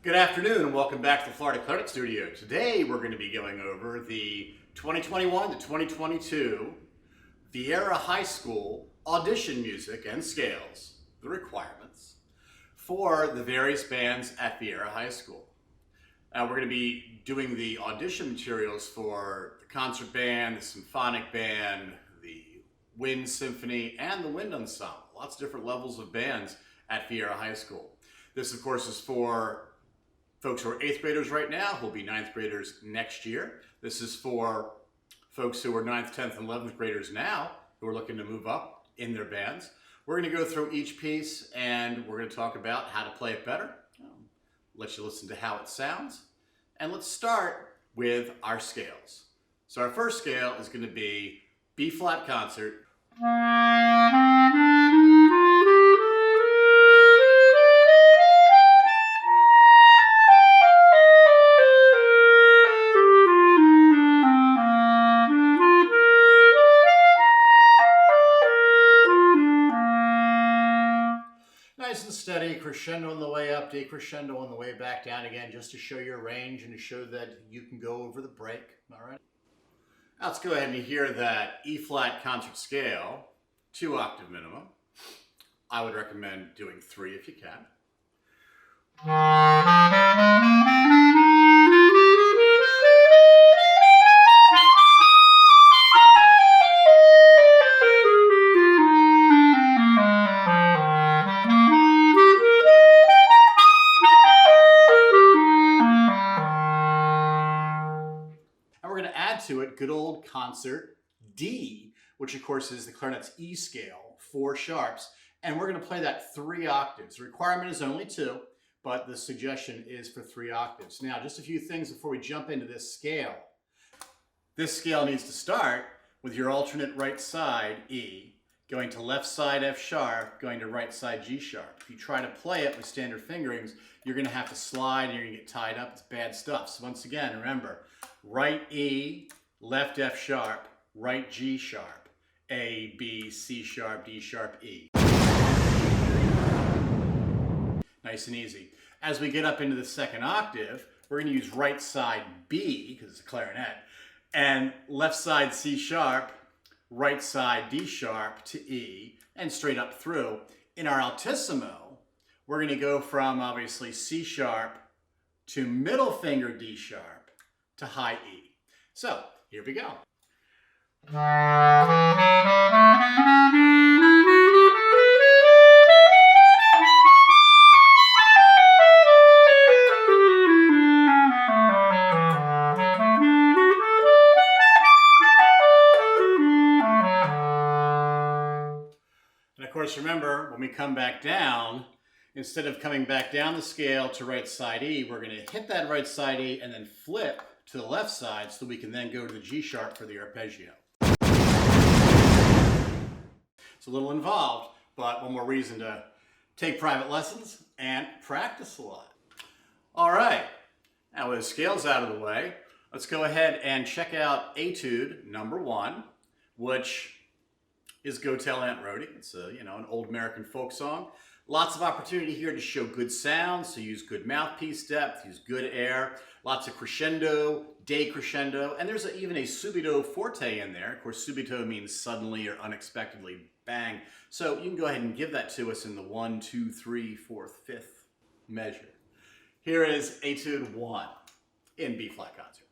Good afternoon and welcome back to the Florida Clarinet Studio. Today we're going to be going over the 2021 to 2022 Viera High School audition music and scales, the requirements, for the various bands at Viera High School. We're going to be doing the audition materials for the concert band, the symphonic band, the wind symphony, and the wind ensemble. Lots of different levels of bands at Viera High School. This, of course, is for folks who are 8th graders right now, who will be 9th graders next year. This is for folks who are 9th, 10th, and 11th graders now, who are looking to move up in their bands. We're going to go through each piece and we're going to talk about how to play it better, let you listen to how it sounds, and let's start with our scales. So our first scale is going to be B-flat concert. Nice and steady, crescendo on the way up, decrescendo on the way back down again, just to show your range and to show that you can go over the break. All right. Now let's go ahead and hear that E-flat concert scale, 2-octave minimum. I would recommend doing 3 if you can. To it, good old concert D, which of course is the clarinet's E scale, 4 sharps, and we're going to play that 3 octaves. The requirement is only 2, but the suggestion is for 3 octaves. Now, just a few things before we jump into this scale. This scale needs to start with your alternate right side E, going to left side F sharp, going to right side G sharp. If you try to play it with standard fingerings, you're going to have to slide and you're going to get tied up. It's bad stuff. So once again, remember, right E, left F sharp, right G sharp, A, B, C sharp, D sharp, E. Nice and easy. As we get up into the 2nd octave, we're going to use right side B, because it's a clarinet, and left side C sharp, right side D sharp to E, and straight up through. In our altissimo, we're going to go from obviously C sharp to middle finger D sharp to high E. So here we go. And of course, remember, when we come back down, instead of coming back down the scale to right side E, we're going to hit that right side E and then flip to the left side so we can then go to the G sharp for the arpeggio. It's a little involved, but one more reason to take private lessons and practice a lot. All right, now with the scales out of the way, let's go ahead and check out Etude number 1, which is Go Tell Aunt Rhody. It's an old American folk song. Lots of opportunity here to show good sound, so use good mouthpiece depth, use good air, lots of crescendo, decrescendo, and there's even a subito forte in there. Of course, subito means suddenly or unexpectedly, bang. So you can go ahead and give that to us in the 1, 2, 3, 4th, 5th measure. Here is Etude 1 in B-flat concert.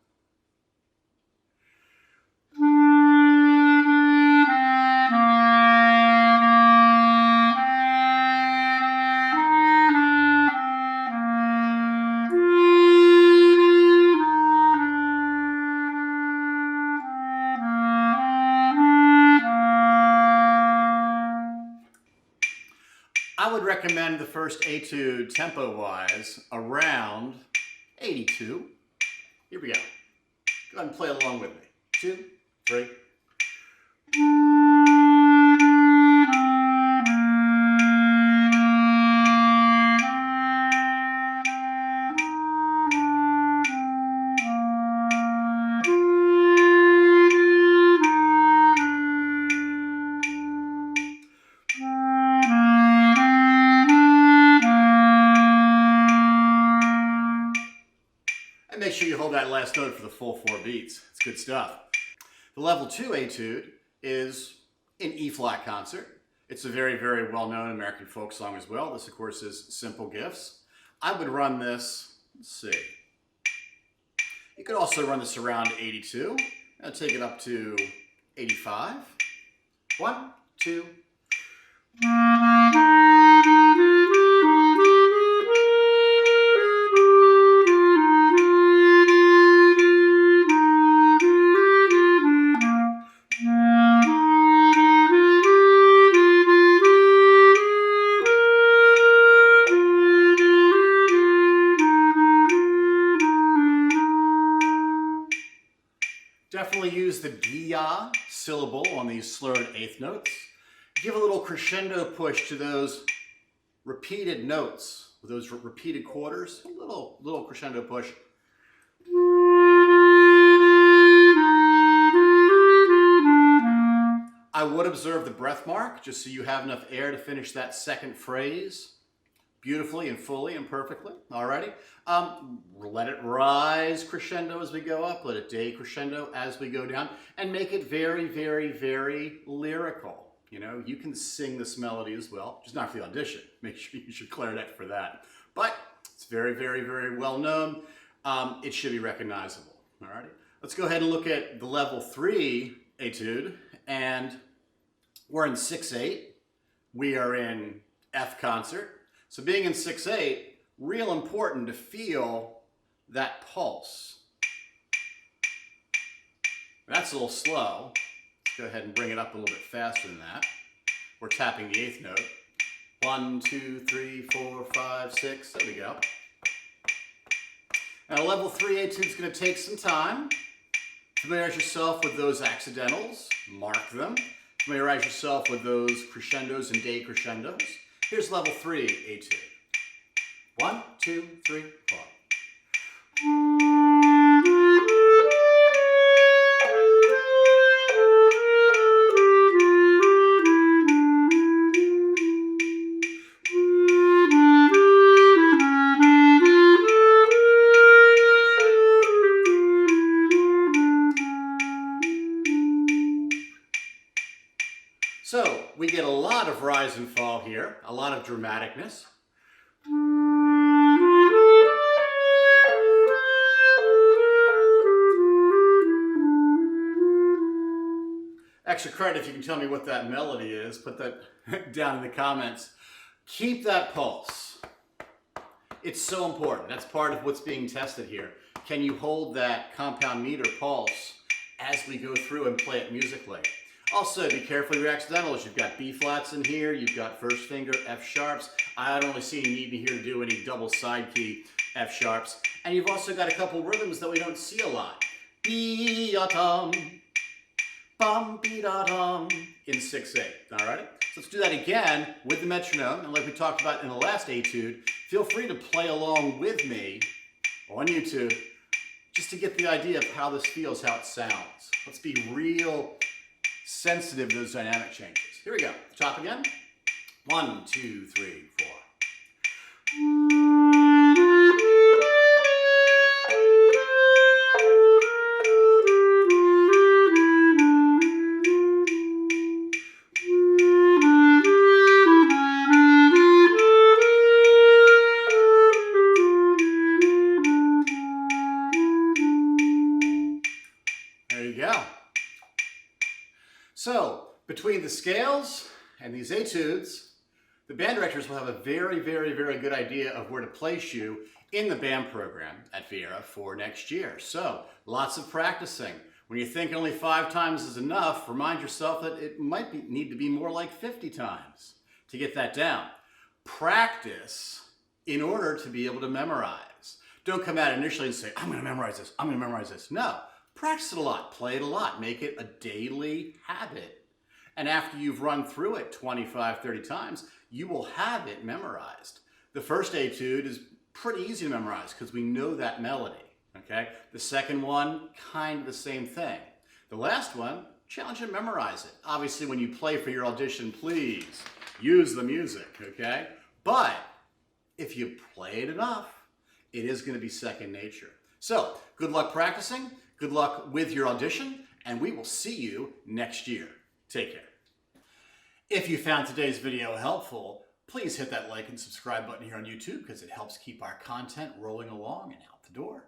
I would recommend the first Etude tempo-wise around 82. Here we go. Go ahead and play along with me. 2, 3. last note for the full 4 beats. It's good stuff. The level 2 etude is in E-flat concert. It's a very, very well-known American folk song as well. This, of course, is Simple Gifts. I would run this, let's see. You could also run this around 82. I'll take it up to 85. 1, 2. Definitely use the gia syllable on these slurred eighth notes. Give a little crescendo push to those repeated notes, those repeated quarters. A little crescendo push. I would observe the breath mark, just so you have enough air to finish that second phrase beautifully and fully and perfectly. Alrighty. Let it rise crescendo as we go up. Let it decrescendo as we go down. And make it very, very, very lyrical. You know, you can sing this melody as well, just not for the audition. Make sure you use your clarinet for that. But it's very, very, very well known. It should be recognizable. Alrighty. Let's go ahead and look at the level 3 etude. And we're in 6/8. We are in F concert. So being in 6/8, real important to feel that pulse. That's a little slow. Let's go ahead and bring it up a little bit faster than that. We're tapping the 8th note. 1, 2, 3, 4, 5, 6. There we go. Now level 3 etude is going to take some time. Familiarize yourself with those accidentals. Mark them. Familiarize yourself with those crescendos and decrescendos. Here's level 3 etude. 1, 2, 3, 4. So we get a lot of rise and fall here, a lot of dramaticness. Extra credit if you can tell me what that melody is. Put that down in the comments. Keep that pulse. It's so important. That's part of what's being tested here. Can you hold that compound meter pulse as we go through and play it musically? Also, be careful of your accidentals. You've got B flats in here. You've got first finger F sharps. I don't really see any need here to do any double side key F sharps. And you've also got a couple rhythms that we don't see a lot. Be-a-tum, bum-be-da-dum in 6/8. Alrighty? So let's do that again with the metronome. And like we talked about in the last etude, feel free to play along with me on YouTube just to get the idea of how this feels, how it sounds. Let's be real sensitive to those dynamic changes. Here we go. Top again. 1, 2, 3, 4. There you go. So, between the scales and these etudes, the band directors will have a very, very, very good idea of where to place you in the band program at Viera for next year. So, lots of practicing. When you think only 5 times is enough, remind yourself that it might need to be more like 50 times to get that down. Practice in order to be able to memorize. Don't come out initially and say, I'm going to memorize this, I'm going to memorize this. No. Practice it a lot, play it a lot, make it a daily habit. And after you've run through it 25, 30 times, you will have it memorized. The first etude is pretty easy to memorize because we know that melody, okay? The second one, kind of the same thing. The last one, challenge you to memorize it. Obviously, when you play for your audition, please use the music, okay? But if you play it enough, it is going to be second nature. So, good luck practicing, good luck with your audition, and we will see you next year. Take care. If you found today's video helpful, please hit that like and subscribe button here on YouTube because it helps keep our content rolling along and out the door.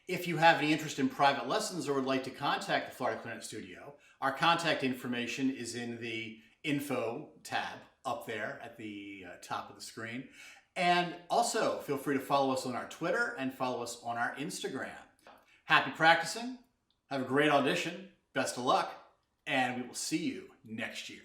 If you have any interest in private lessons or would like to contact the Florida Clarinet Studio, our contact information is in the Info tab up there at the top of the screen. And also, feel free to follow us on our Twitter and follow us on our Instagram. Happy practicing, have a great audition, best of luck, and we will see you next year.